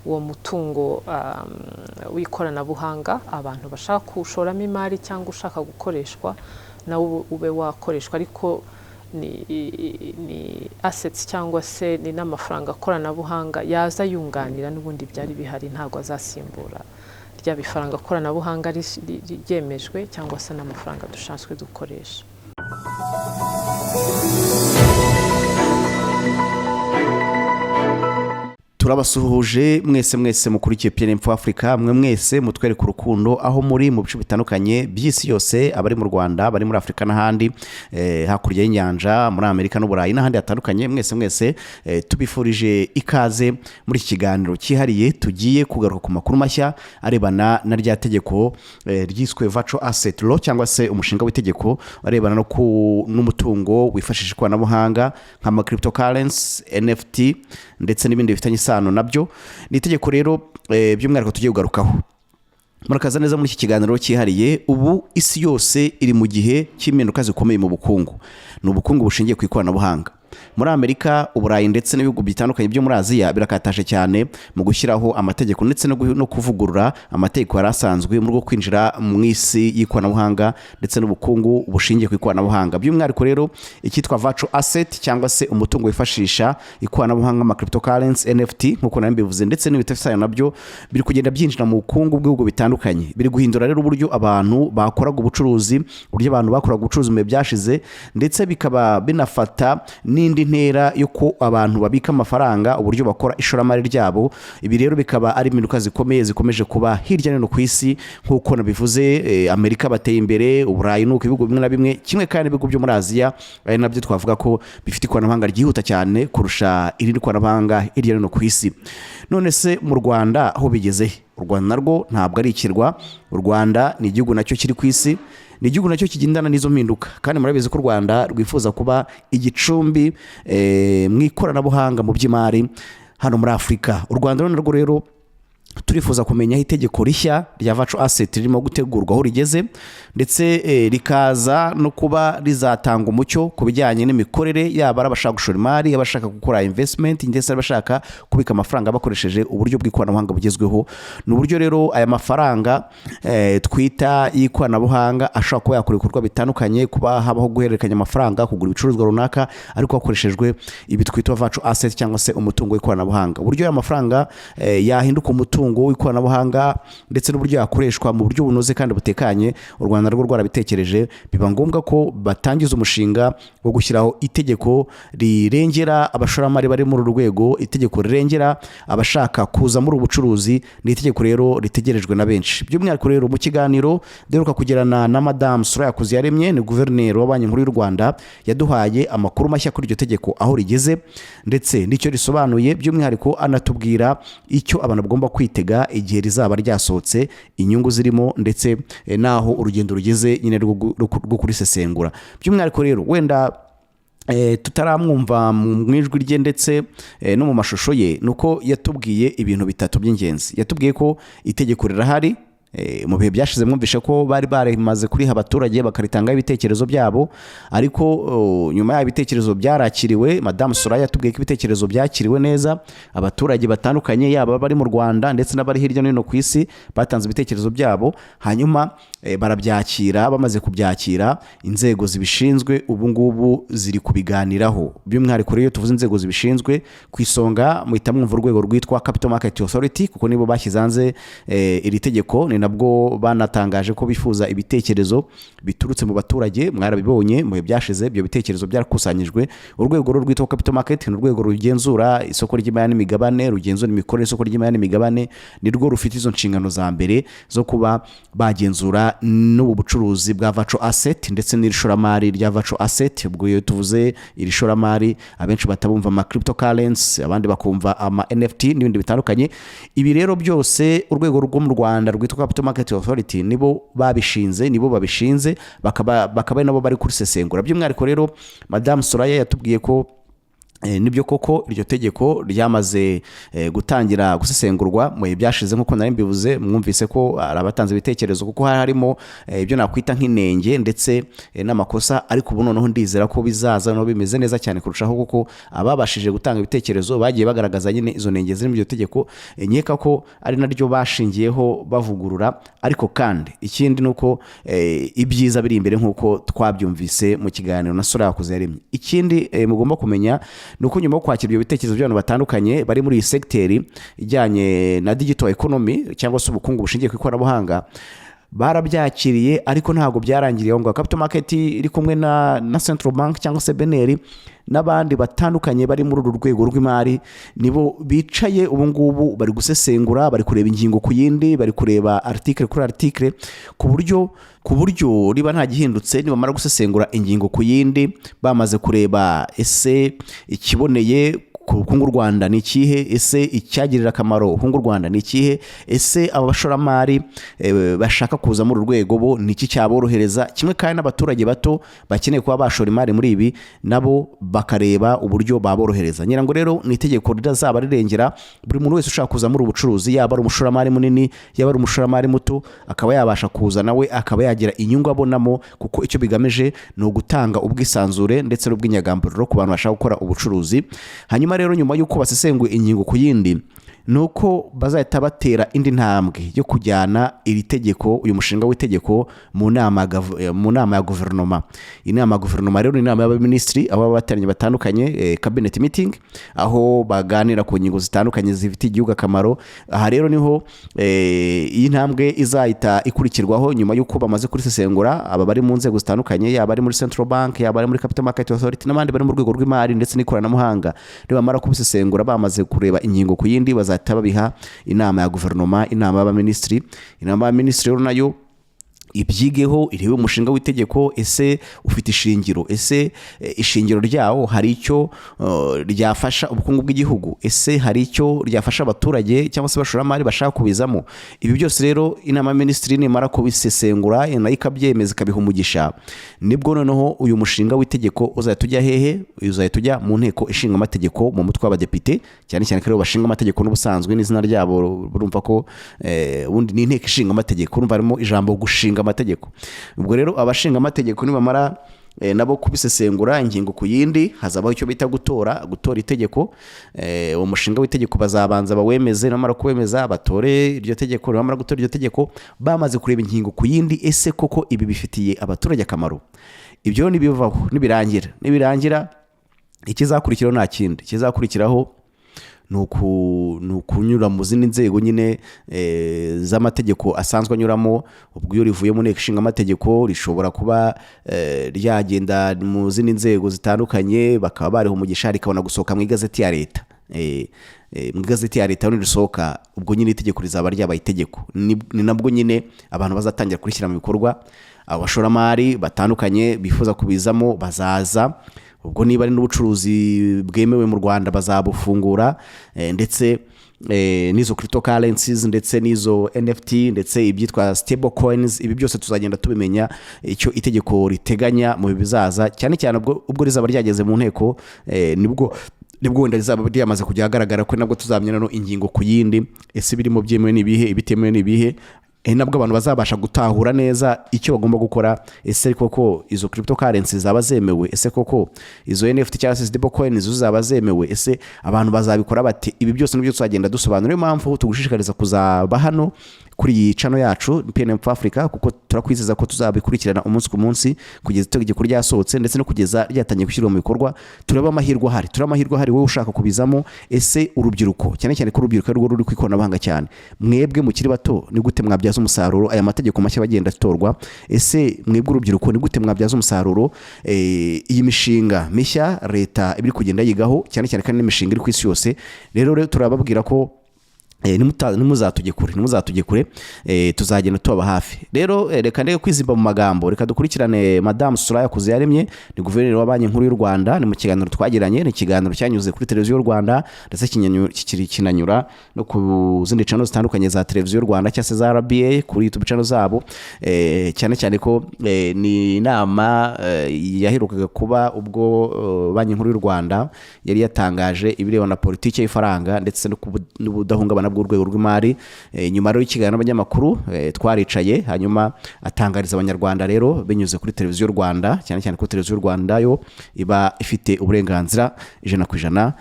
uwo mutungo w'ikoranabuhanga abantu bashaka kuwushoramo imari cyangwa ushaka gukoreshwa nawe ube wakoreshwa, ariko ni assets cyangwa se ni n'amafaranga koranabuhanga yaza yunganira n'ubundi byari bihari, ntabwo azasimbura rya bifaranga koranabuhanga ryemejwe cyangwa se n'amafaranga dushanswe dukoresha. turabasuhuje mwese mukurikiye PNM4 Africa, mwe mwese mutwereka urukundo aho muri mu bice bitandukanye by'isi yose, abari mu Rwanda, bari muri Afrika n'ahandi hakurya y'inyanja, muri Amerika n'Uburayi n'ahandi hatandukanye. mwese tubifurije ikaze muri iki kiganiro cyihariye tugiye kugaruka ku makuru mashya arebana na rya tegeko ryiswe Virtual Asset Law, cyangwa se umushinga w'itegeko arebana n'umutungo wifashisha ikoranabuhanga nka cryptocurrency, NFT ndetse n'ibindi bifitanye isano nabyo. Ni itegeko rero by'umwihariko tugiye kugarukaho. Murakaza neza muri iki kiganiro cyihariye. Ubu isi yose iri mu gihe cy'impinduka zikomeye mu bukungu. Ni ubukungu bushingiye ku ikoranabuhanga. Muri Amerika, Uburayi ndetse n'ibihugu bitandukanye byo muri Aziya birakataje cyane mu gushyiraho amategeko ndetse no kuvugurura amategeko yarasanzwe mu rwo kwinjira mu isi y'ikoranabuhanga ndetse n'ubukungu bushingiye ku ikoranabuhanga. By'umwihariko rero icyitwa virtual asset cyangwa se umutungo wifashisha ikoranabuhanga nka cryptocurrency, NFT nkuko nambivuze, ndetse n'ibitafisanya nabyo biri kugenda byinjira mu bukungu bw'ibihugu bitandukanye. Biri guhindura rero uburyo abantu bakoraga ubucuruzi, uburyo abantu bakoraga ubucuruzi mu byashize, ndetse bikaba binafata n'indi ntera yuko abantu babika amafaranga, uburyo bakora ishoramari ryabo. Ibi rero bikaba ari impinduka zikomeye zikomeje kuba hirya no hino ku isi. Nkuko nabivuze, Amerika bateye imbere, Uburayi nuko ibihugu bimwe na bimwe, kimwe kandi ibihugu byo muri Aziya ari nabyo twavuga ko bifite ikoranabuhanga ryihuta cyane kurusha irindi koranabuhanga hirya no hino ku isi. None se mu Rwanda aho bigeze? U Rwanda narwo ntabwo ari ikirwa. U Rwanda ni igihugu nacyo kiri ku isi, ni igihugu nacyo kigendana n'izo mpinduka, kandi murabizi ko u Rwanda rwifuza kuba igicumbi mu ikoranabuhanga mu by'imari hano muri Afrika. U Rwanda narwo rero turifuza kumenya itegeko rishya rya virtual asset ririmo gutegurwa aho rigeze, ndetse rikaza no kuba rizatanga umucyo ku bijyanye n'imikorere yaba abashaka gushora imari, abashaka gukora investment, ndetse abashaka kubika amafaranga bakoresheje uburyo bw'ikoranabuhanga bugezweho. Ni uburyo rero aya mafaranga twita y'ikoranabuhanga ashobora kuba yakora ibikorwa bitandukanye, kuba habaho guhererekanya amafaranga, kugura ibicuruzwa runaka, ariko hakoreshejwe ibi twita virtual asset cyangwa se umutungo w'ikoranabuhanga. Uburyo aya mafaranga yahinduka umutungo w'ikoranabuhanga ndetse n'uburyo yakoreshwa mu buryo bunoze kandi butekanye, u Rwanda rwo rwarabitekereje. Biba ngombwa ko batangiza umushinga wo gushyiraho itegeko rirengera abashoramari bari muri rwego, itegeko rirengera abashaka kuza muri ubucuruzi. Ni itegeko rero ritegerejwe na benshi. By'umwihariko rero mu kiganiro deruka kugirana na Madame Soraya Kuziyaremye, ni guverineri wa Banki Nkuru y'u Rwanda, yaduhaye amakuru mashya kuri iryo tegeko aho rigeze ndetse n'icyo risobanuye. By'umwihariko anatubwira icyo abantu bagomba kwitega igihe rizaba ryasohotse, inyungu zirimo, ndetse naho urugendo rugeze nyine rwo kurisesengura. By'umwihariko rero wenda tutaramwumva mu ijwi rye ndetse no mu mashusho ye, nuko yatubwiye ibintu bitatu by'ingenzi. Yatubwiye ko itegeko rirahari, mu bihe byashize mwumvishe ko bari barimaze kuriha abaturage bakaritangaho ibitekerezo byabo, ariko nyuma y'aho ibitekerezo byarakiriwe, Madame Soraya yatubwiye ko ibitekerezo byakiriwe neza. Abaturage batandukanye yaba bari mu Rwanda ndetse n'abari hirya no hino ku isi batanze ibitekerezo byabo, hanyuma barabyakira. Bamaze kubyakira, inzego zibishinzwe ubu ngubu ziri kubiganiraho. By'umwihariko rero tuvuze inzego zibishinzwe, ku isonga muhita mwumva urwego rwitwa Capital Market Authority, kuko nibo bashyize hanze iri tegeko. Ni nabwo banatangaje ko bifuza ibitekerezo biturutse mu baturage. Mwarabibonye mu bihe byashize, ibyo bitekerezo byarakusanyijwe. Urwego rwitwa Capital Market ni urwego rugenzura isoko ry'imari n'imigabane, rugenzura imikorere y'isoko ry'imari n'imigabane. Ni rwo rufite izo nshingano za mbere zo kuba bagenzura n'ubu bucuruzi bwa virtual asset ndetse n'ishoramari rya virtual asset. Ubwo iyo tuvuze iri shoramari, abenshi batabumva ama cryptocurrency, abandi bakumva ama NFT n'ibindi bitandukanye. Ibi rero byose urwego rwo mu Rwanda rwitwa Capital Market Authority nibo babishinze, nibo babishinze, bakaba nabo bari kurisesengura. By'umwihariko rero Madame Soraya yatubwiye ko nibyo koko iryo tegeko ryamaze gutangira gusesengurwa mu byashize nk'uko nari mbivuze. Mwumvise ko ari abatanze ibitekerezo kuko harimo ibyo nakwita nk'inenge ndetse n'amakosa, ariko ubu noneho ndizera ko bizaza no bimeze neza cyane kurushaho, kuko ababashije gutanga ibitekerezo bagiye bagaragaza nyine izo nenge ziri mu iryo tegeko. Nkeka ko ari naryo bashingiyeho bavugurura, ariko kandi ikindi nuko ibyiza biri imbere nk'uko twabyumvise mu kiganiro na Soraya Kuzeremye. Ikindi mugomba kumenya nuko nyuma yo kwakira ibyo bitekerezo by'abantu batandukanye bari muri iyi segiteri ijyanye na digital economy cyangwa se ubukungu bushingiye ku ikoranabuhanga, barabyakiriye ariko ntabwo byarangiriye aho ngaho. Capital Market iri kumwe na Central Bank cyangwa se BNR n'abandi batandukanye bari muri uru rwego rw'imari, nibo bicaye ubu ngubu bari gusesengura, bari kureba ingingo ku yindi, bari kureba article kuri article, ku buryo riba nta gihindutse nibamara gusesengura ingingo ku yindi, bamaze kureba ese ikiboneye ku bukungu Rwanda ni ikihe, ese icyagirira akamaro ubukungu Rwanda ni ikihe, ese abashoramari bashaka kuza muri urwego bo ni iki cyaborohereza, kimwe kandi n'abaturage bato bakeneye kuba bashora imari muri ibi nabo bakareba uburyo baborohereza. Ngira ngo rero ni itegeko rizaba rirengera buri muntu wese ushaka kuza muri ubucuruzi, yaba ari umushoramari munini yaba ari umushoramari muto, akaba yabasha kuza nawe akaba yagira inyungu abonamo, kuko icyo bigamije ni ugutanga ubwisanzure ndetse n'ubwinyagamburiro ku bantu bashaka gukora ubucuruzi. Hanyuma rero nyuma y'uko basesenguye ingingo ku yindi, nuko bazahita batera indi ntambwe yo kujyana iri tegeko, uyu mushinga w'itegeko mu nama ya guverinoma. Inama ya guverinoma rero ni inama y'abaminisitiri, aho bateranye batandukanye, cabinet meeting, aho baganira ku ngingo zitandukanye zifitiye igihugu akamaro. Aha rero niho iyi ntambwe izahita ikurikirwaho nyuma y'uko bamaze kurisesengura aba bari mu nzego zitandukanye, yaba ari muri Central Bank, yaba ari muri Capital Market Authority n'abandi bari mu rwego rw'imari ndetse n'ikoranabuhanga. Nibamara kubisesengura bamaze kureba ingingo ku yindi, bazahita babiha inama ya guverinoma, inama y'abaminisitiri. Inama y'abaminisitiri rero nayo ibyigeho, irebe umushinga w'itegeko, ese ufite ishingiro, ese ishingiro ryawo hari icyo ryafasha ubukungu bw'igihugu, ese hari icyo ryafasha abaturage cyangwa se abashoramari bashaka kubizamo. Ibi byose rero inama y'abaminisitiri nimara kubisesengura nayo ikabyemeza ikabiha umugisha, nibwo noneho uyu mushinga w'itegeko uzahita ujya hehe? Uzahita ujya mu nteko ishinga amategeko, mu mutwe w'abadepite, cyane cyane ko bashinga amategeko n'ubusanzwe n'izina ryabo urumva ko ubundi ni inteko ishinga amategeko, urumva harimo ijambo gushinga amategeko. Ubwo rero abashinga amategeko nibamara nabo kubisesengura ingingo ku yindi, hazabaho icyo bita gutora itegeko. Uwo mushinga w'itegeko bazabanza bawemeze, namara kuwemeza batore iryo tegeko. Namara gutora iryo tegeko bamaze kureba ingingo ku yindi, ese koko ibi bifitiye abaturage akamaro. Ibyo nibivaho nibirangira ikizakurikiraho nta kindi, kizakurikiraho nukunyura mu zindi nzego nyine z'amategeko asanzwe anyuramo. Ubwo iyo rivuye mu nteko ishinga amategeko rishobora kuba ryagenda mu zindi nzego zitandukanye, bakaba bariho umugisha rikabona gusohoka mu igazeti ya leta. Mu igazeti ya leta risohoka, ubwo nyine itegeko rizaba ryabaye itegeko. Ni nabwo nyine abantu bazatangira kurishyira mu bikorwa. Abashoramari batandukanye bifuza kubizamo bazaza, ubwo niba ari n'ubucuruzi bwemewe mu Rwanda bazabufungura, ndetse n'izo cryptocurrencies ndetse n'izo NFT ndetse ibyitwa stable coins. Ibi byose tuzagenda tubimenya icyo itegeko riteganya mu bizaza, cyane cyane ubwo rizaba ryageze mu nteko, nibwo wenda rizaba ryamaze kujya ahagaragara ko nabwo tuzamenya no ingingo ku yindi, ese birimo byemewe n'ibihe, ibitemewe n'ibihe. Nabwo abantu bazabasha gutahura neza icyo bagomba gukora. Ese koko izo cryptocurrencies zaba zemewe? Ese koko izo NFT cyangwa se stable coins zaba zemewe? Ese abantu bazabikora bate? Ibi byose nibyo tuzagenda dusobanura. Niyo mpamvu tugushishikariza kuzaba hano kuri iyi channel yacu PNM Africa, kuko turakwizeza ko tuzabikurikirana umunsi ku munsi kugeza itegeko ryasohotse ndetse no kugeza ryatangiye gushyirwa mu bikorwa. Turaba amahirwe ahari, wowe ushaka kubizamo. Ese urubyiruko, cyane cyane ko urubyiruko ari rwo ruri ku ikoranabuhanga cyane, mwebwe mukiri bato ni gute mwabyaza umusaruro aya mategeko mashya bagenda atorwa? Ese mwebwe urubyiruko ni gute mwabyaza umusaruro iyi mishinga mishya leta ibiri kugenda yigaho, cyane cyane kandi n'imishinga iri ku isi yose? Rero turababwira ko nimuzatujye kure tuzagenda tubaba hafi. Rero reka ndeke kwizimba mu magambo, reka dukurikirane Madame Soraya Kuziyaremye, ni guverineri wa Banki Nkuru y'u Rwanda. Ni mu kiganiro twagiranye, ni ikiganiro cyanyuze kuri televiziyo y'u Rwanda ndetse kinanyura no ku zindi channel zitandukanye za televiziyo y'u Rwanda cyangwa se za RBA kuri YouTube channel zabo. Cyane cyane ko ni inama yaherukaga kuba ubwo Banki Nkuru y'u Rwanda yari yatangaje ibirebana na politiki y'ifaranga ndetse n'ubudahungabana bw'urwego rw'imari. Nyuma rero y'ikiganiro n'abanyamakuru twaricaye, hanyuma atangariza abanyarwanda rero binyuze kuri televiziyo y'u Rwanda, cyane cyane ko televiziyo y'u Rwanda yo iba ifite uburenganzira 100%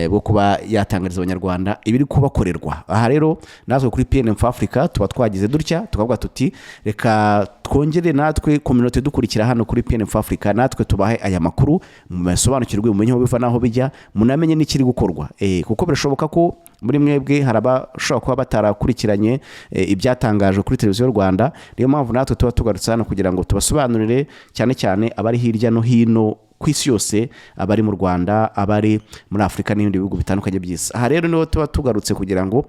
bwo kuba yatangariza abanyarwanda ibiri kubakorerwa. Aha rero natwe kuri PNF Africa tuba twagize dutya tukavuga tuti reka twongere natwe community dukurikira hano kuri PNF Africa, natwe tubahe aya makuru musobanukirwe, mumenye aho biva naho bijya, munamenye n'ikiri gukorwa, kuko birashoboka ko muri mwebwe harabashobora kuba batarakurikiranye ibyatangajwe kuri televiziyo y'u Rwanda. Niyo mpamvu natwe tuba tugarutse hano kugira ngo tubasobanurire cyane cyane abari hirya no hino ku isi yose, abari mu Rwanda, abari muri Afurika n'ibindi bihugu bitandukanye by'isi. Aha rero niho tuba tugarutse kugira ngo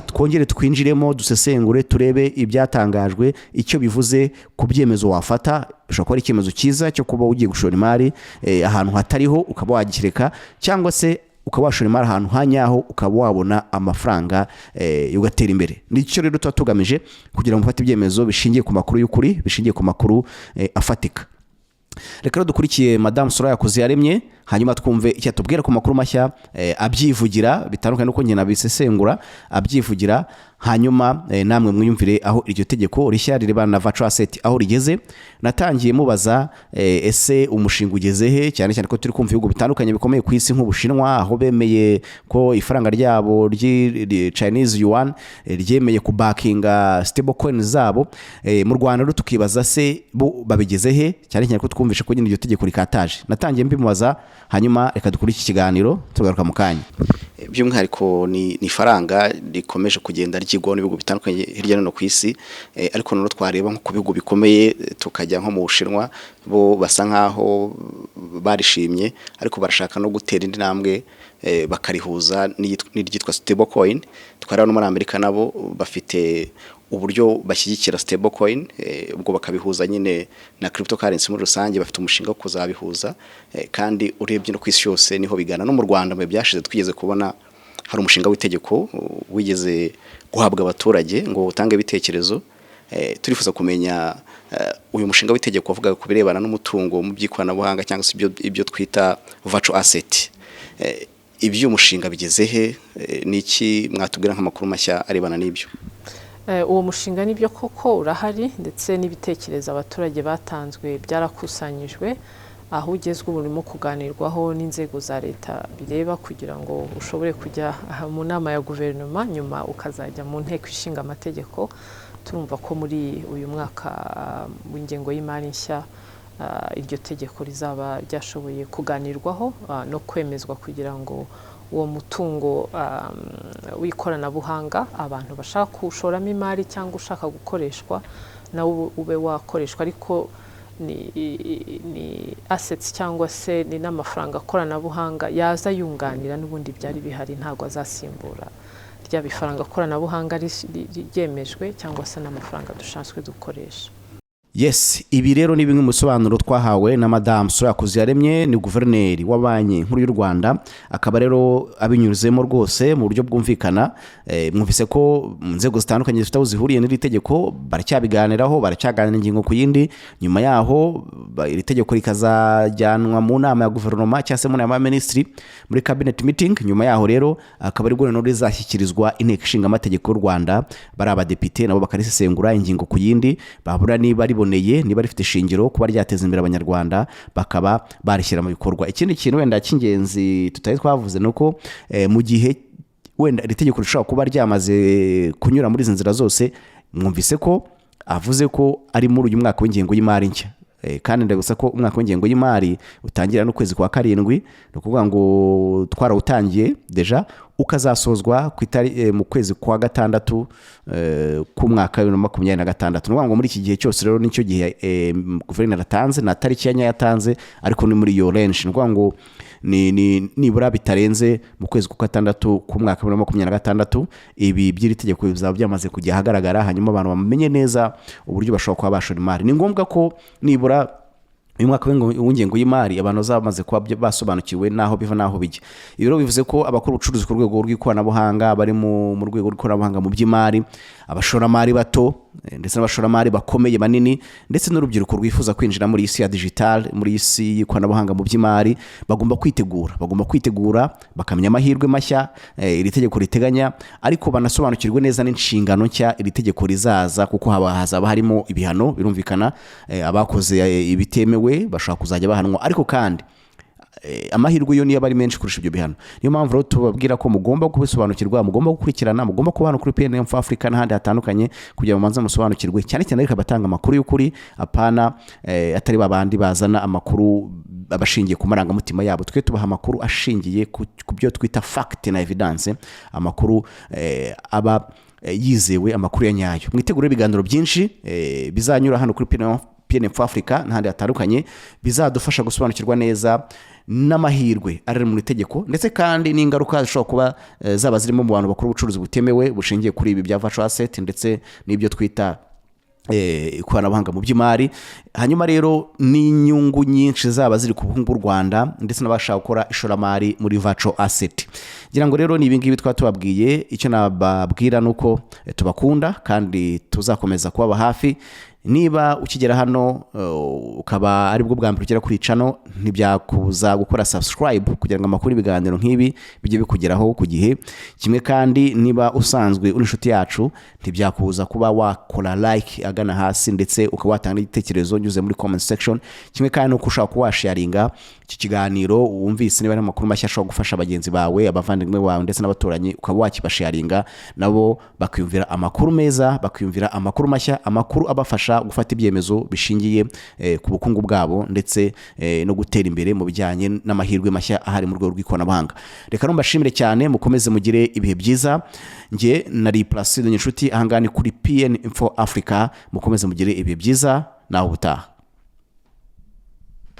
twongere twinjiremo, dusesengure, turebe ibyatangajwe icyo bivuze ku byemezo wafata. Bishobora kuba ari icyemezo cyiza cyo kuba ugiye gushora imari ahantu hatariho ukaba wagikireka, cyangwa se ukaba washora imari ahantu hanyaho ukaba wabona amafaranga ugatera imbere. Nicyo rero tuba tugamije kugira ngo mufate ibyemezo bishingiye ku makuru y'ukuri, bishingiye ku makuru afatika. Reka dukurikiye Madame Soraya Kuziyaremye, hanyuma twumve icyo atubwira ku makuru mashya abyivugira, bitandukanye nuko njye nabisesengura, abyivugira. Hanyuma namwe mwiyumvire aho iryo tegeko rishya rirebana na virtual asset aho rigeze. Natangiye mubaza ese umushinga ugeze he, cyane cyane ko turi kumva ibihugu bitandukanye bikomeye ku isi nk'Ubushinwa, aho bemeye ko ifaranga ryabo Chinese yuan ryemeye ku backinga stable coins zabo. Mu Rwanda rero tukibaza se bo babigeze he, cyane cyane ko twumvishe ko iryo tegeko rikataje. Natangiye mbimubaza, hanyuma reka dukuri iki kiganiro tugaruka mu kanya. By'umwihariko ni ifaranga rikomeje kugenda ryigwaho n'ibihugu bitandukanye hirya no hino ku isi, ariko none twareba nko ku bihugu bikomeye tukajya nko mu Bushinwa, bo basa nkaho barishimye ariko barashaka no gutera indi ntambwe bakarihuza n'iryitwa stable coin. Twareba no muri Amerika nabo bafite uburyo bashyigikira stable coin, ubwo bakabihuza nyine na cryptocurrency muri rusange, bafite umushinga wo kuzabihuza. Kandi urebye no ku isi yose niho bigana. No mu Rwanda mu byashize twigeze kubona hari umushinga w'itegeko wigeze guhabwa abaturage ngo utange ibitekerezo. Turifuza kumenya uyu mushinga w'itegeko wavuga ku birebana n'umutungo mu by'ikoranabuhanga cyangwa se ibyo twita virtual asset. Ibyo umushinga bigeze he, niki mwatubwira nk'amakuru mashya arebana n'ibyo? Uwo mushinga nibyo koko urahari, ndetse n'ibitekerezo abaturage batanzwe byarakusanyijwe, aho ugezwe urimo kuganirwaho n'inzego za leta bireba kugira ngo ushobore kujya mu nama ya guverinoma, nyuma ukazajya mu nteko ishinga amategeko. Turumva ko muri uyu mwaka w'ingengo y'imari nshya iryo tegeko rizaba ryashoboye kuganirwaho no kwemezwa kugira ngo uwo mutungo w'ikoranabuhanga abantu bashaka kuwushoramo imari cyangwa ushaka gukoreshwa nawe ube wakoreshwa. Ariko ni assets cyangwa se ni n'amafaranga koranabuhanga yaza yunganira n'ubundi byari bihari, ntabwo azasimbura rya bifaranga koranabuhanga ryemejwe cyangwa se n'amafaranga dushanswe dukoresha. Yes, ibi rero ni bimwe mu bisobanuro twahawe na Madame Soraya Kuziyaremye, ni guverineri wa Banki Nkuru y'u Rwanda. Akaba rero abinyuzemo rwose mu buryo bwumvikana. Mwumvise ko inzego zitandukanye zifite aho zihuriye n'iri tegeko, baracyabiganiraho, baracyaganira ingingo ku yindi. Nyuma yaho iri tegeko rikazajyanwa mu nama ya guverinoma cyangwa se mu nama ya ministry muri cabinet meeting. Nyuma yaho rero akaba ari rero rizashyikirizwa inteko ishinga amategeko y'u Rwanda, bari abadepite nabo bakarisesengura ingingo ku yindi, babura niba riboneye, niba rifite shingiro kuba ryateza imbere abanyarwanda, bakaba barishyira mu bikorwa. Ikindi kintu wenda cy'ingenzi tutari twavuze nuko mu gihe wenda iri tegeko rishobora kuba ryamaze kunyura muri izi nzira zose, mwumvise ko avuze ko ari muri uyu mwaka w'ingengo y'imari nshya. Kandi ndagusa ko umwaka w'ingengo y'imari utangira no kwezi kwa karindwi, no kuvuga ngo twarawutangiye deja, ukazasozwa mu kwezi kwa gatandatu ku mwaka wa 2026. Nuvuga ngo muri iki gihe cyose rero nicyo gihe guverineri atanze na tariki ya yatanze, ariko ni muri iyo range. Nuvuga ngo nibura bitarenze mu kwezi kwa gatandatu k'umwaka wa 2026 ibi by'iri tegeko bizaba byamaze kujya ahagaragara, hanyuma abantu bamenye neza uburyo bashobora kuba bashora imari. Ni ngombwa ko nibura uyu mwaka w'ingengo y'imari abantu bazamaze kuba basobanukiwe naho biva naho bijya. Ibiro bivuze ko abakora ubucuruzi ku rwego rw'ikoranabuhanga bari mu rwego rw'ikoranabuhanga mu by'imari, abashoramari bato ndetse n'abashoramari bakomeye banini, ndetse n'urubyiruko rwifuza kwinjira muri isi ya digital, muri isi y'ikoranabuhanga mu by'imari, bagomba kwitegura bakamenya amahirwe mashya iri tegeko riteganya, ariko banasobanukirwe neza n'inshingano nshya iri tegeko rizaza, kuko hazaba harimo ibihano birumvikana. Abakoze ibitemewe bashobora kuzajya bahanwa, ariko kandi amahirwe yo niyo bari menshi kurusha ibyo bihano. Niyo mpamvu rero tubabwira ko mugomba kubisobanukirwa, mugomba gukurikirana, mugomba kubana kuri PNF Africa n'ahandi hatandukanye kugira ngo manze musobanukirwe, cyane cyane ariko batanga amakuru y'ukuri, apana atari babandi bazana amakuru abashingiye ku marangamutima yabo. Twe tubaha amakuru ashingiye ku byo twita fact na evidence, amakuru aba yizewe, amakuru ya nyayo. Mwitegure ibiganiro byinshi bizanyura hano kuri PNF Africa n'ahandi hatandukanye, bizadufasha gusobanukirwa neza n'amahirwe ari mu itegeko, ndetse kandi n'ingaruka zishobora kuba zaba zirimo mu bantu bakora ubucuruzi butemewe bushingiye kuri ibi bya virtual asset, ndetse n'ibyo twita ikoranabuhanga mu by'imari. Hanyuma rero n'inyungu nyinshi zaba ziri ku bukungu bw'u Rwanda, ndetse n'abashaka gukora ishoramari muri virtual asset. Ngira ngo rero ni ibingibi twatubabwiye. Icyo nababwira nuko tubakunda kandi tuzakomeza kubaba hafi. Niba ukigera hano ukaba ari bwo bwa mbere ugera kuri channel, ntibyakuza gukora subscribe kugira ngo amakuru ibiganiro nk'ibi bijye bikugeraho ku gihe. Kimwe kandi niba usanzwe uri inshuti yacu, ntibyakuza kuba wakora like agana hasi, ndetse ukawatanga igitekerezo nyuze muri comment section. Kimwe kandi uko ushaka kuwasharinga iki kiganiro wumvise niba ari amakuru mashya ashobora gufasha abagenzi bawe, abavandimwe bawe, ndetse n'abaturanyi, ukaba wakibasharinga nabo bakiyumvira amakuru meza, bakiyumvira amakuru mashya, amakuru abafasha gufata ibyemezo bishingiye ku bukungu bwabo, ndetse no gutera imbere mu bijyanye n'amahirwe mashya ahari mu rwego rw'ikoranabuhanga. Reka mbashimire cyane, mukomeze mugire ibihe byiza. Nge nari Placide Nyinshuti, ahangani kuri PN Info Africa. Mukomeze mugire ibihe byiza, naho ubutaha.